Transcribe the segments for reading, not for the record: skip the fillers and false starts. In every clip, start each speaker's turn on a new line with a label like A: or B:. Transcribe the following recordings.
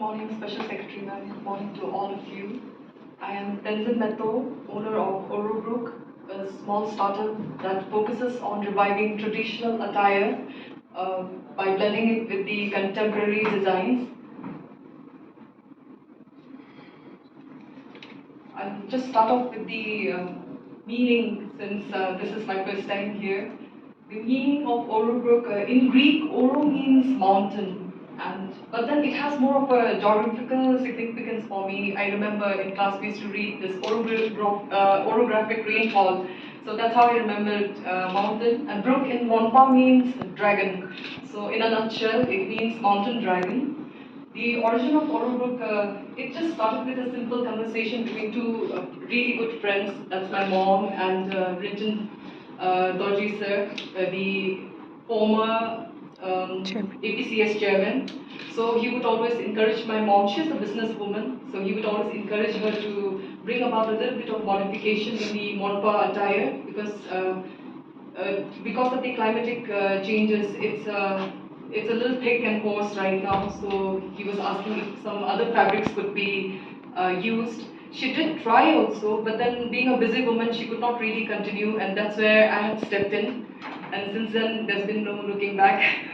A: morning, Special Secretary Ma'am. Good morning to all of you. I am Tenzin Metto, owner of Oro Bruk, a small startup that focuses on reviving traditional attire by blending it with the contemporary designs. I'll just start off with the meaning, since this is my first time here. The meaning of Oro Bruk, in Greek, Oro means mountain, but then it has more of a geographical significance for me. I remember in class we used to read this orographic rainfall, so that's how I remembered mountain. And Bruk in Monpa means dragon. So in a nutshell, it means mountain dragon. The origin of Oro Bruk, it just started with a simple conversation between two really good friends. That's my mom and Rinjan Dorji sir, the former APCS chairman. So he would always encourage my mom. She's a businesswoman, so he would always encourage her to bring about a little bit of modification in the Monpa attire because of the climatic changes. It's a little thick and coarse right now, so he was asking if some other fabrics could be used. She did try also, but then being a busy woman, she could not really continue, and that's where I had stepped in. And since then, there's been no looking back.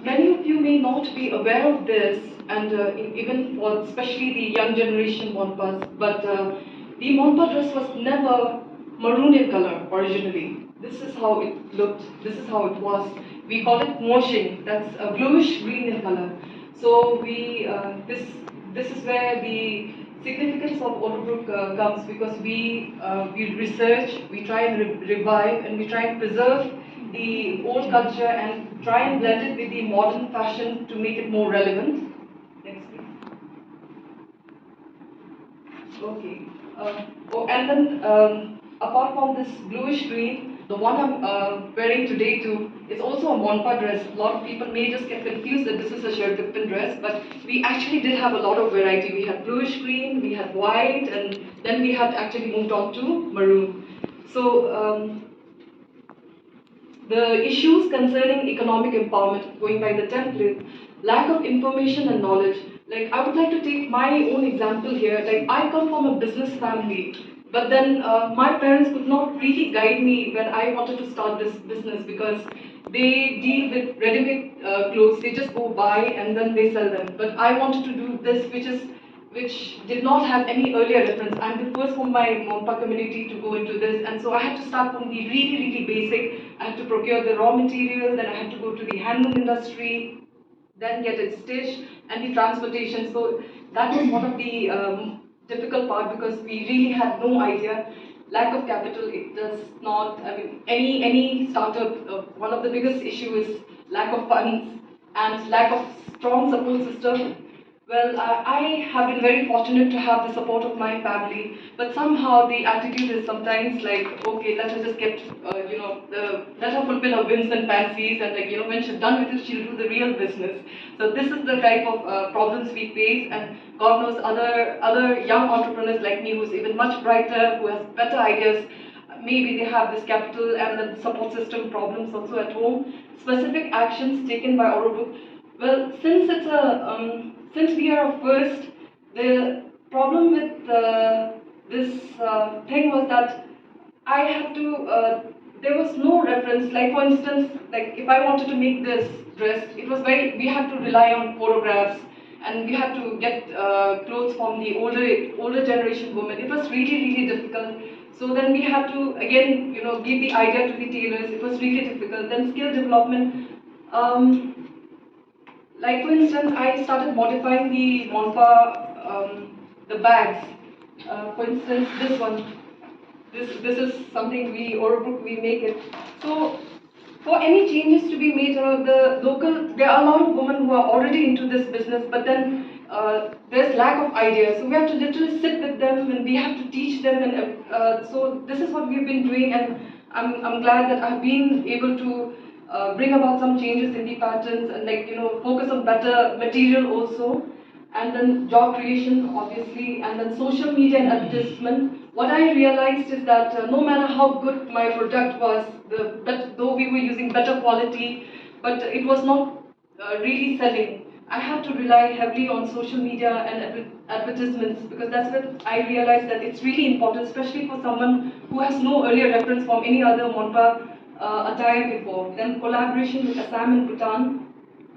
A: Many of you may not be aware of this, and even for especially the young generation Monpas, but the Monpa dress was never maroon in color originally. This is how it looked, this is how it was. We call it moshing, that's a bluish green in color. So this is where the significance of Oro Bruk comes, because we research, we try and revive, and we try and preserve the old culture and try and blend it with the modern fashion to make it more relevant. Next, please. Okay. And then apart from this bluish green, the one I'm wearing today too is also a Monpa dress. A lot of people may just get confused that this is a Shertippan dress, but we actually did have a lot of variety. We had bluish green, we had white, and then we had actually moved on to maroon. So the issues concerning economic empowerment, going by the template, lack of information and knowledge. Like, I would like to take my own example here. Like, I come from a business family, but then my parents could not really guide me when I wanted to start this business, because they deal with ready-made clothes. They just go buy and then they sell them. But I wanted to do this, which did not have any earlier reference. I'm the first from my Monpa community to go into this, and so I had to start from the really, really basic. I had to procure the raw material, then I had to go to the handloom industry, then get it stitched, and the transportation. So that was one of the difficult part, because we really had no idea. Lack of capital, it does not, I mean, any startup, one of the biggest issues is lack of funds and lack of strong support system. Well, I have been very fortunate to have the support of my family, but somehow the attitude is sometimes like, okay, let her just get, let her fulfill her whims and fancies, and like, when she's done with it, she'll do the real business. So this is the type of problems we face, and God knows other young entrepreneurs like me who's even much brighter, who has better ideas, maybe they have this capital and the support system problems also at home. Specific actions taken by Oro Bruk. Well, since we are a first, the problem with this thing was that I had to. There was no reference. Like, for instance, like if I wanted to make this dress, it was we had to rely on photographs, and we had to get clothes from the older generation women. It was really, really difficult. So then we had to again, give the idea to the tailors. It was really difficult. Then skill development. Like, for instance, I started modifying the Monpa, the bags. For instance, this one. This is something Oro Bruk, we make it. So for any changes to be made, the local, there are a lot of women who are already into this business, but then there's lack of ideas. So we have to literally sit with them, and we have to teach them, and so this is what we've been doing, and I'm glad that I've been able to bring about some changes in the patterns, and focus on better material also, and then job creation obviously, and then social media and advertisement. What I realized is that no matter how good my product was, though we were using better quality, but it was not really selling. I had to rely heavily on social media and advertisements, because that's when I realized that it's really important, especially for someone who has no earlier reference from any other Monpa attire before. Then collaboration with Assam and Bhutan.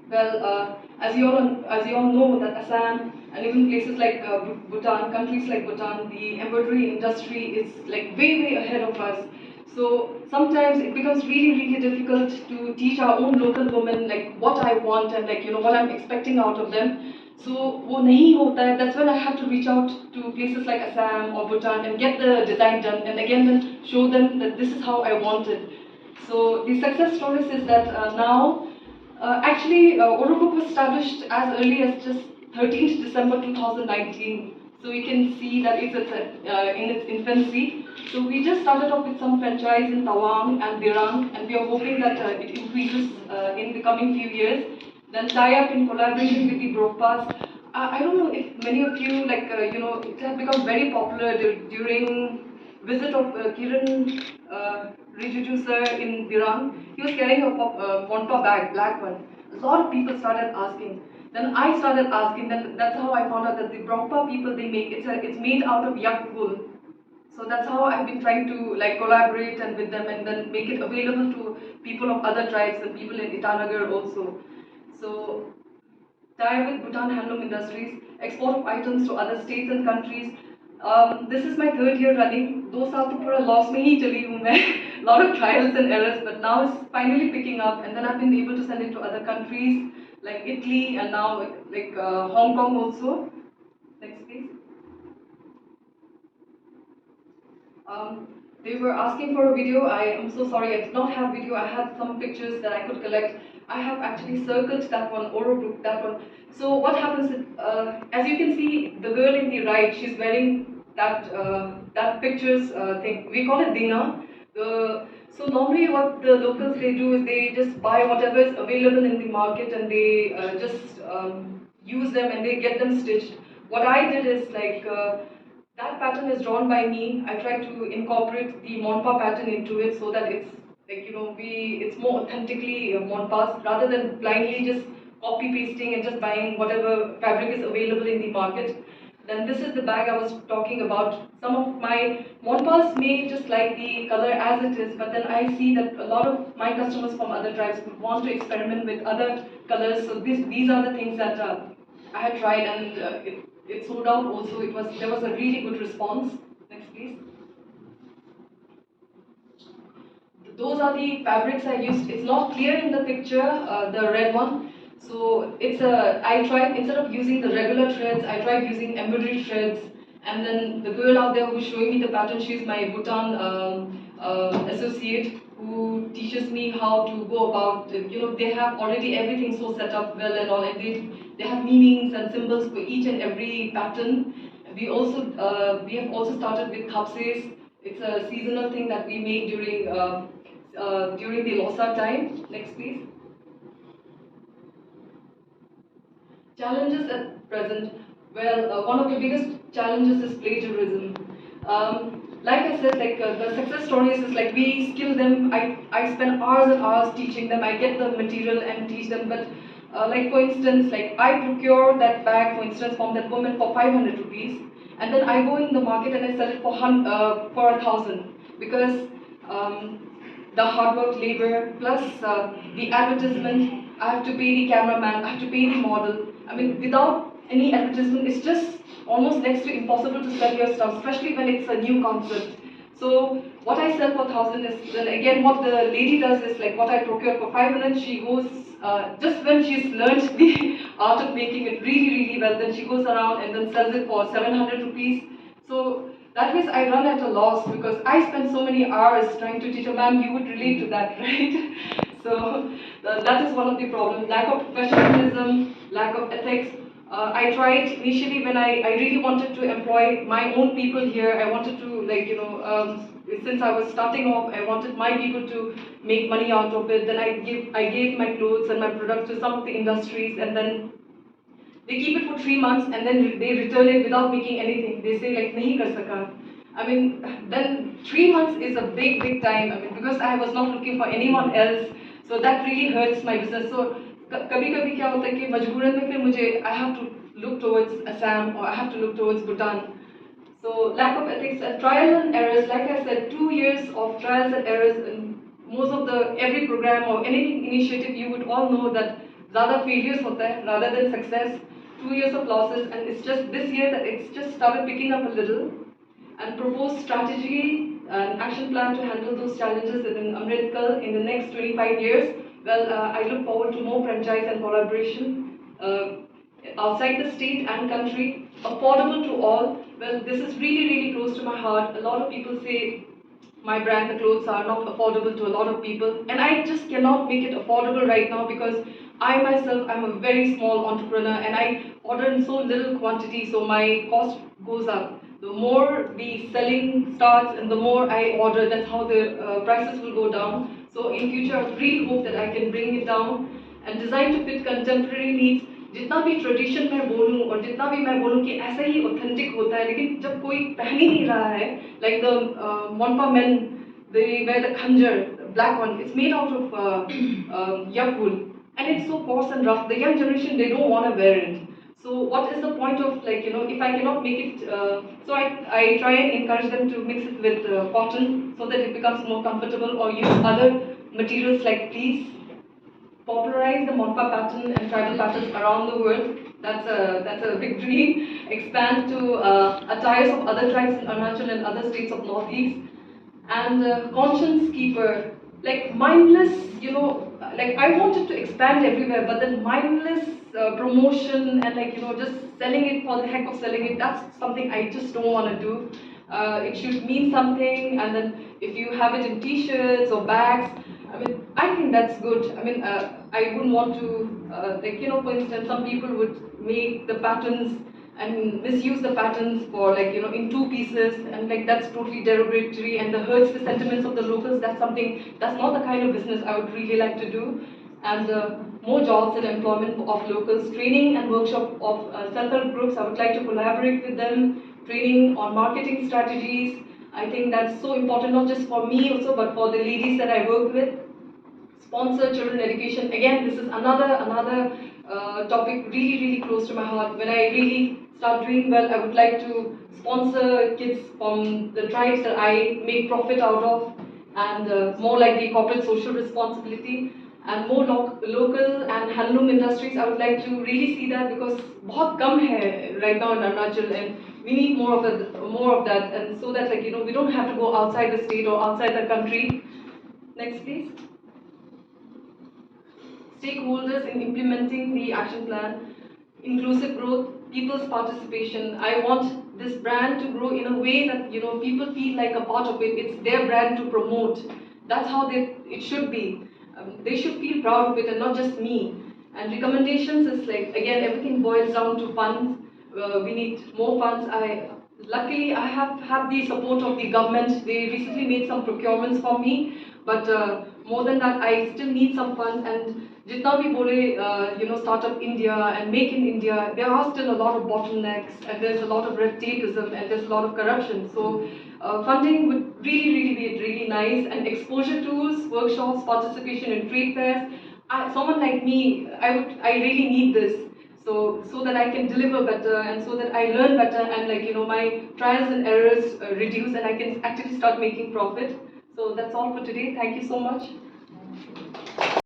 A: Well, as you all know, that Assam and even places like Bhutan, countries like Bhutan, the embroidery industry is like way ahead of us. So sometimes it becomes really difficult to teach our own local women like what I want and like what I'm expecting out of them. So वो नहीं होता है. That's when I have to reach out to places like Assam or Bhutan and get the design done, and again then show them that this is how I want it. So the success stories is that now, Oro Bruk was established as early as just 13th December 2019. So you can see that it's in its infancy. So we just started off with some franchise in Tawang and Dirang, and we are hoping that it increases in the coming few years. Then tie up in collaboration with the Brokpas. I don't know if many of you it has become very popular during visit of Kiran Rijiju sir in Dirang. He was carrying a Monpa bag, black one. A lot of people started asking. Then I started asking. Then that's how I found out that the Brokpa people they make it's made out of yak wool. So that's how I've been trying to like collaborate and with them and then make it available to people of other tribes and people in Itanagar also. So tie with Bhutan Handloom Industries, export of items to other states and countries. This is my third year running. 2 साल तो पूरा loss में ही चली हूँ मैं. Lot of trials and errors, but now it's finally picking up, and then I've been able to send it to other countries like Italy and now like Hong Kong also. Next please. They were asking for a video. I am so sorry, I did not have video. I had some pictures that I could collect. I have actually circled that one, Oro Bruk, that one. So what happens is, as you can see, the girl in the right, she's wearing that pictures thing. We call it dinga. So normally what the locals they do is they just buy whatever is available in the market and they just use them and they get them stitched. What I did is like. That pattern is drawn by me. I try to incorporate the Monpa pattern into it so that it's like it's more authentically Monpas rather than blindly just copy pasting and just buying whatever fabric is available in the market. Then this is the bag I was talking about. Some of my Monpas may just like the color as it is, but then I see that a lot of my customers from other tribes would want to experiment with other colors. So these are the things that I had tried, and it sold out also. There was a really good response. Next please. Those are the fabrics I used. It's not clear in the picture, the red one. So I tried, instead of using the regular threads, I tried using embroidery threads. And then the girl out there who's showing me the pattern, she's my Bhutan associate who teaches me how to go about, they have already everything so set up well and all, and they have meanings and symbols for each and every pattern. We have also started with khapses. It's a seasonal thing that we make during the Losa time. Next please. Challenges at present. Well, one of the biggest challenges is plagiarism. Like I said, the success stories is like we skill them. I spend hours and hours teaching them. I get the material and teach them. But like for instance, like I procure that bag, for instance, from that woman for 500 rupees, and then I go in the market and I sell it for 1,000 because the hard work, labor, plus the advertisement. I have to pay the cameraman. I have to pay the model. I mean, without any advertisement, it's just almost next to impossible to sell your stuff, especially when it's a new concept. So what I sell for 1,000 is, then again what the lady does is like what I procure for 500, she goes, just when she's learned the art of making it really well, then she goes around and then sells it for 700 rupees. So that means I run at a loss because I spend so many hours trying to teach her. Ma'am, you would relate to that, right? So that is one of the problems. Lack of professionalism, lack of ethics. I tried initially when I really wanted to employ my own people here. I wanted to since I was starting off, I wanted my people to make money out of it. Then I gave my clothes and my products to some of the industries, and then they keep it for 3 months and then they return it without making anything. They say like nahi kar saka. I mean, then 3 months is a big time. I mean, because I was not looking for anyone else. So that really hurts my business. So कभी कभी क्या होता है कि मजबूरन में फिर मुझे I have to look towards Assam or I have to look towards Bhutan. So lack of ethics and trial and errors. Like I said, 2 years of trials and errors in most of the every program or anything initiative. You would all know that ज़्यादा failures होता है rather than success. 2 years of losses, and it's just this year that it's just started picking up a little. And propose strategy and action plan to handle those challenges within Amritkal in the next 25 years. Well, I look forward to more franchise and collaboration outside the state and country, affordable to all. Well, this is really, really close to my heart. A lot of people say my brand, the clothes, are not affordable to a lot of people, and I just cannot make it affordable right now because I myself am a very small entrepreneur and I order in so little quantity, so my cost goes up. The more the selling starts and the more I order, that's how the prices will go down. So in future, I really hope that I can bring it down and design to fit contemporary needs. जितना भी tradition मैं बोलूँ और जितना भी मैं बोलूँ कि ऐसा ही ऑथेंटिक होता है, लेकिन जब कोई पहन ही नहीं रहा है, like the Monpa men, they wear the khanjar, the black one. It's made out of yak wool, and it's so coarse and rough. The young generation, they don't want to wear it. So what is the point of, like, if I cannot make it, so I try and encourage them to mix it with cotton so that it becomes more comfortable, or use other materials like fleece. Popularize the Monpa pattern and tribal patterns around the world. That's a big dream. Expand to attires of other tribes in Arunachal and other states of Northeast. And conscience keeper, like mindless, like I wanted to expand everywhere, but then mindless promotion and, like, just selling it for the heck of selling it, that's something I just don't want to do. It should mean something, and then if you have it in t-shirts or bags, I mean, I think that's good. I mean, I wouldn't want to, like, for instance, some people would make the patterns and misuse the patterns for, like, in two pieces, and like that's totally derogatory and that hurts the sentiments of the locals. That's not the kind of business I would really like to do. And more jobs and employment of locals, training and workshop of self-help groups. I would like to collaborate with them, training on marketing strategies. I think that's so important, not just for me also, but for the ladies that I work with. Sponsor children education. Again, this is another topic really close to my heart. When I really start doing well, I would like to sponsor kids from the tribes that I make profit out of, and more like the corporate social responsibility, and more local and handloom industries. I would like to really see that, because बहुत कम है right now in Arunachal, and we need more of that, and so that, like, we don't have to go outside the state or outside the country. Next, please. Stakeholders in implementing the action plan, inclusive growth, people's participation. I want this brand to grow in a way that, people feel like a part of it. It's their brand to promote. That's how it should be. They should feel proud of it and not just me. And recommendations is, like, again, everything boils down to funds. We need more funds. Luckily I have had the support of the government. They recently made some procurements for me, but more than that, I still need some funds. And jitna bhi bole, Startup India and Make in India, there are still a lot of bottlenecks, and there's a lot of red tapeism, and there's a lot of corruption. So funding would really be really nice, and exposure tools, workshops, participation in trade fairs. Someone like me, I really need this. So that I can deliver better, and so that I learn better, and, like, my trials and errors reduce, and I can actually start making profit. So that's all for today. Thank you so much.